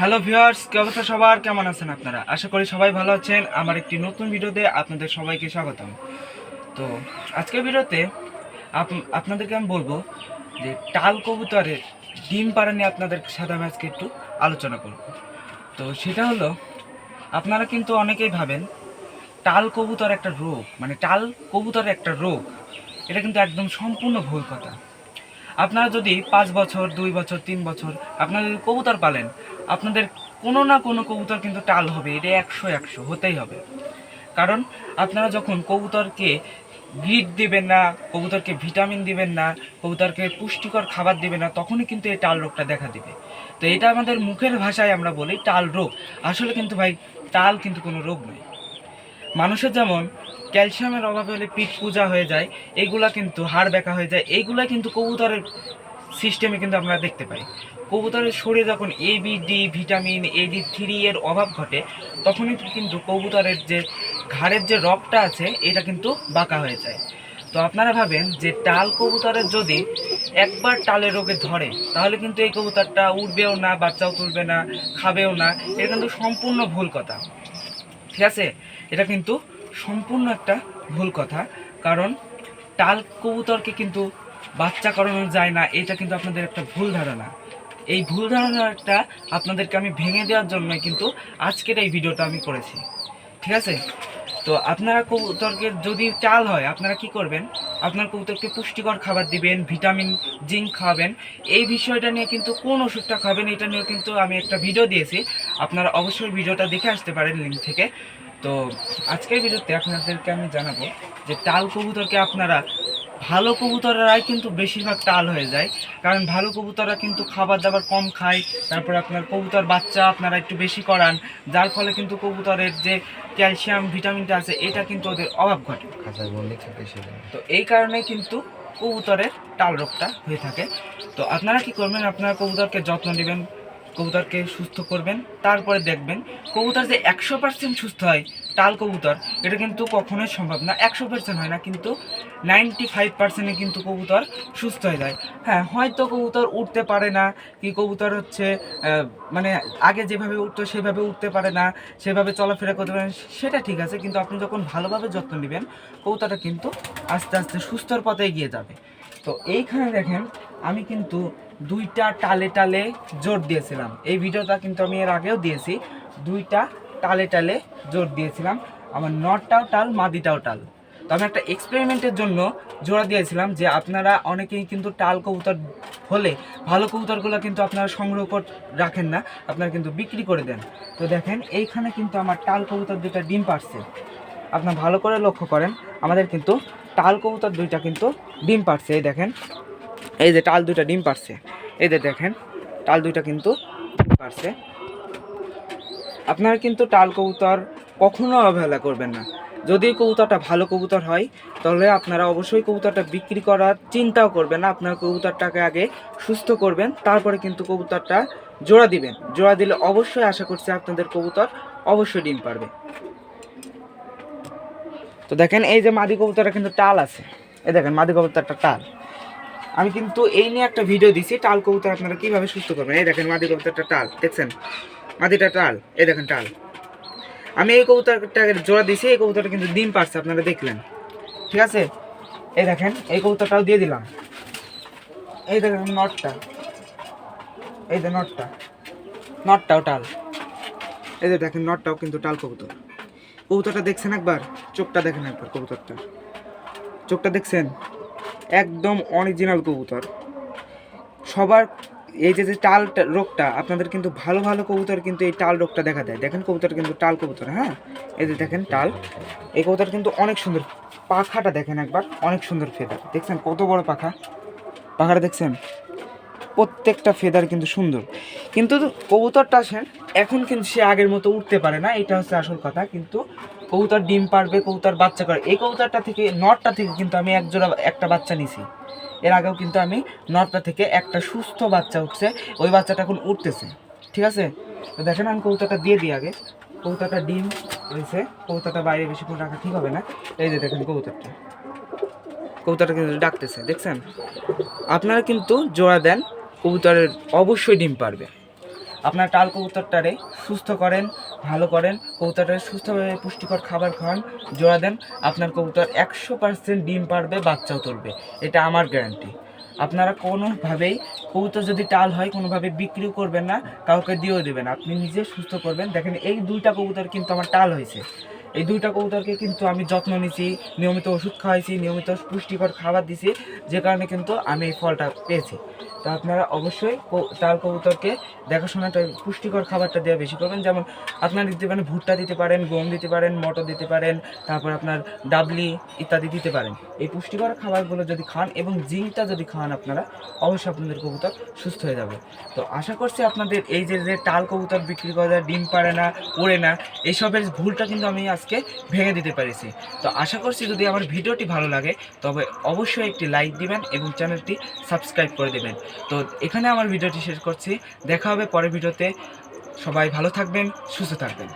Hello viewers, কি অবস্থা সবার? কেমন আছেন আপনারা? আশা করি সবাই ভালো আছেন। আমার একটি নতুন ভিডিওতে আপনাদের সবাইকে স্বাগতম। তো আজকের ভিডিওতে আপনাদেরকে আমি বলবো যে টাল কবুতরের ডিম পাড়া নিয়ে আপনাদের সাথে আমি আজকে একটু আলোচনা করব। তো সেটা হলো, আপনারা কিন্তু অনেকেই ভাবেন টাল কবুতর একটা রোগ, মানে টাল কবুতরের একটা রোগ। এটা কিন্তু একদম সম্পূর্ণ ভুল কথা। আপনারা যদি 5 বছর, 2 বছর, 3 বছর আপনারা যদি কবুতর পালেন, আপনাদের কোনো না কোনো কবুতর কিন্তু টাল হবে। এটা 100 হতেই হবে। কারণ আপনারা যখন কবুতরকে গ্রিড দিবেন না, কবুতরকে ভিটামিন দিবেন না, কবুতরকে পুষ্টিকর খাবার দিবেন না, তখনই কিন্তু এই টাল রোগটা দেখা দিবে। তো এটা আমাদের মুখের ভাষায় আমরা বলি টাল রোগ। আসলে কিন্তু ভাই, টাল কিন্তু কোনো রোগ নয়। মানুষের যেমন ক্যালসিয়ামের অভাবে হলে পিঠ পূজা হয়ে যায়, এইগুলা কিন্তু হাড় ব্যাকা হয়ে যায়, এইগুলা কিন্তু কবুতরের সিস্টেমে কিন্তু আমরা দেখতে পাই। কবুতরের শরীরে যখন ABD ভিটামিন AD3 এর অভাব ঘটে, তখনই কিন্তু কবুতরের যে ঘাড়ের যে রগটা আছে এটা কিন্তু বাঁকা হয়ে যায়। তো আপনারা ভাবেন যে টাল কবুতরের যদি একবার টালের রোগে ধরে, তাহলে কিন্তু এই কবুতরটা উড়বেও না, বাচ্চাও তুলবে না, খাবেও না। এটা কিন্তু সম্পূর্ণ ভুল কথা। ঠিক আছে, এটা কিন্তু সম্পূর্ণ একটা ভুল কথা। কারণ টাল কবুতরকে কিন্তু বাচ্চা করানো যায় না, এটা কিন্তু আপনাদের একটা ভুল ধারণা। এই ভুল ধারণাটা আপনাদেরকে আমি ভেঙে দেওয়ার জন্য কিন্তু আজকের এই ভিডিওটা আমি করেছি। ঠিক আছে, তো আপনারা কবুতরকে যদি টাল হয়, আপনারা কি করবেন? আপনার কবুতরকে পুষ্টিকর খাবার দিবেন, ভিটামিন জিঙ্ক খাওয়াবেন। এই বিষয়টা নিয়ে কিন্তু কোন ওষুধটা খাবেন এটা নিয়ে কিন্তু আমি একটা ভিডিও দিয়েছি। আপনারা অবশ্যই ভিডিওটা দেখে আসতে পারেন লিঙ্ক থেকে। তো আজকের ভিডিওতে আপনাদেরকে আমি জানাবো যে টাল কবুতরকে আপনারা, ভালো কবুতররাই কিন্তু বেশিরভাগ টাল হয়ে যায়। কারণ ভালো কবুতররা কিন্তু খাবার দাবার কম খায়, তারপরে আপনার কবুতর বাচ্চা আপনারা একটু বেশি করান, যার ফলে কিন্তু কবুতরের যে ক্যালসিয়াম ভিটামিনটা আছে এটা কিন্তু ওদের অভাব ঘটে। তো এই কারণে কিন্তু কবুতরের টাল রোগটা হয়ে থাকে। তো আপনারা কি করবেন? আপনারা কবুতরকে যত্ন নেবেন, কবুতরকে সুস্থ করবেন, তারপরে দেখবেন কবুতর যে 100% সুস্থ হয় টাল কবুতর, এটা কিন্তু কখনোই সম্ভব না। 100% হয় না, কিন্তু 95% কিন্তু কবুতর সুস্থ হয়ে যায়। হ্যাঁ, হয়তো কবুতর উঠতে পারে না, কি কবুতর হচ্ছে মানে আগে যেভাবে উঠতো সেভাবে উঠতে পারে না, সেভাবে চলাফেরা করতে পারে না, সেটা ঠিক আছে। কিন্তু আপনি যখন ভালোভাবে যত্ন নেবেন, কবুতরটা কিন্তু আস্তে আস্তে সুস্থর পথে এগিয়ে যাবে। তো এইখানে দেখেন, আমি কিন্তু দুইটা টালে টালে জোর দিয়েছিলাম। এই ভিডিওটা কিন্তু আমি এর আগেও দিয়েছি। দুইটা টালে টালে জোর দিয়েছিলাম, আমার নটটাও টাল, মাদিটাও টাল। তো আমি একটা এক্সপেরিমেন্টের জন্য জোড়া দিয়েছিলাম যে আপনারা অনেকেই কিন্তু টাল কবুতর হলে ভালো কবুতরগুলো কিন্তু আপনারা সংগ্রহ করে রাখেন না, আপনারা কিন্তু বিক্রি করে দেন। তো দেখেন, এইখানে কিন্তু আমার টাল কবুতর দুইটা ডিম পাড়ছে। আপনার ভালো করে লক্ষ্য করেন, আমাদের কিন্তু টাল কবুতর দুইটা কিন্তু ডিম পাড়ছে। এই দেখেন, এই যে টাল দুইটা ডিম পাড়ছে, এই যে দেখেন টাল দুইটা কিন্তু ডিম পাড়ছে। আপনারা কিন্তু টাল কবুতর কখনো অবহেলা করবেন না। যদি কবুতরটা ভালো কবুতর হয়, তাহলে আপনারা অবশ্যই কবুতরটা বিক্রি করার চিন্তাও করবেন না। আপনার কবুতরটাকে আগে সুস্থ করবেন, তারপরে কিন্তু কবুতরটা জোড়া দিবেন। জোড়া দিলে অবশ্যই আশা করছি আপনাদের কবুতর অবশ্যই ডিম পারবে। তো দেখেন, এই যে মাদি কবুতরটা কিন্তু টাল আছে, এই দেখেন মাদি কবুতরটা টাল। আমি কিন্তু এই নিয়ে একটা ভিডিও দিছি, টাল কবুতর আপনারা কিভাবে সুস্থ করবেন। এই দেখেন মাদি কবুতরটা টাল, দেখছেন মাদিটা টাল, এই দেখেন টাল। আমি এই কবুতরটাকে জোড়া দিছি, এই কবুতরটা কিন্তু ডিম পারছে, আপনারা দেখলেন। ঠিক আছে, এই দেখেন এই কবুতরটাও দিয়ে দিলাম। এই দেখেন নটটা, এই যে নটটাও টাল। এই যে দেখেন নটটাও কিন্তু টাল কবুতর। কবুতরটা দেখছেন একবার? চোখটা দেখেন একবার, কবুতরটা চোখটা দেখছেন? একদম অরিজিনাল কবুতর। সবার এই যে টাল রোগটা, আপনাদের কিন্তু ভালো ভালো কবুতর কিন্তু এই টাল রোগটা দেখা দেয়। দেখেন কবুতর কিন্তু টাল কবুতর, হ্যাঁ এই যে দেখেন টাল। এই কবুতর কিন্তু অনেক সুন্দর, পাখাটা দেখেন একবার, অনেক সুন্দর ফেদার, দেখছেন কত বড় পাখা, পাখাটা দেখছেন? প্রত্যেকটা ফেদার কিন্তু সুন্দর। কিন্তু কবুতরটা আসেন এখন কিন্তু সে আগের মতো উঠতে পারে না, এটা হচ্ছে আসল কথা। কিন্তু কবুতর ডিম পারবে, কবুতর বাচ্চা করে। এই কবুতরটা থেকে, নটটা থেকে কিন্তু আমি একটা বাচ্চা নিছি। এর আগেও কিন্তু আমি নটটা থেকে একটা সুস্থ বাচ্চা উঠছে, ওই বাচ্চাটা এখন উঠতেছে। ঠিক আছে, তো দেখেন আমি কবুতরটা দিয়ে দিই আগে। কবুতরটা ডিম হয়েছে, কবুতরটা বাইরে বেশিক্ষণ রাখা ঠিক হবে না। এই যে দেখেন কবুতরটা, কবুতরটা কিন্তু ডাকতেছে, দেখছেন? আপনারা কিন্তু জোড়া দেন, কবুতরের অবশ্যই ডিম পারবে। আপনার টাল কবুতরটারে সুস্থ করেন, ভালো করেন, কবুতরটারে সুস্থভাবে পুষ্টিকর খাবার খাওয়ান, জোড়া দেন, আপনার কবুতর 100% ডিম পারবে, বাচ্চাও তুলবে, এটা আমার গ্যারান্টি। আপনারা কোনোভাবেই কবুতর যদি টাল হয় কোনোভাবে বিক্রিও করবেন না, কাউকে দিয়েও দেবেন, আপনি নিজে সুস্থ করবেন। দেখেন এই দুইটা কবুতর কিন্তু আমার টাল হয়েছে, এই দুইটা কবুতরকে কিন্তু আমি যত্ন নিয়েছি, নিয়মিত ওষুধ খাওয়াইছি, নিয়মিত পুষ্টিকর খাবার দিছি, যে কারণে কিন্তু আমি এই ফলটা পেয়েছি। তো আপনারা অবশ্যই টাল কবুতরকে দেখাশোনাটা পুষ্টিকর খাবারটা দেওয়া বেশি করবেন। যেমন আপনারা দিতে পারেন ভুট্টা দিতে পারেন, গম দিতে পারেন, মটর দিতে পারেন, তারপর আপনার ডাবলি ইত্যাদি দিতে পারেন। এই পুষ্টিকর খাবারগুলো যদি খান এবং জিঙ্কটা যদি খান আপনারা, অবশ্যই আপনাদের কবুতর সুস্থ হয়ে যাবে। তো আশা করছি আপনাদের এই যে যে টাল কবুতর বিক্রি করে দেয়, ডিম পারে না, ওড়ে না, এইসবের ভুলটা কিন্তু আমি আজকে ভেঙে দিতে পেরেছি। তো আশা করছি যদি আমার ভিডিওটি ভালো লাগে তবে অবশ্যই একটি লাইক দিবেন এবং চ্যানেলটি সাবস্ক্রাইব করে দেবেন। তো এখানে আমার ভিডিওটি শেষ করছি, দেখা হবে পরের ভিডিওতে। সবাই ভালো থাকবেন, সুস্থ থাকবেন।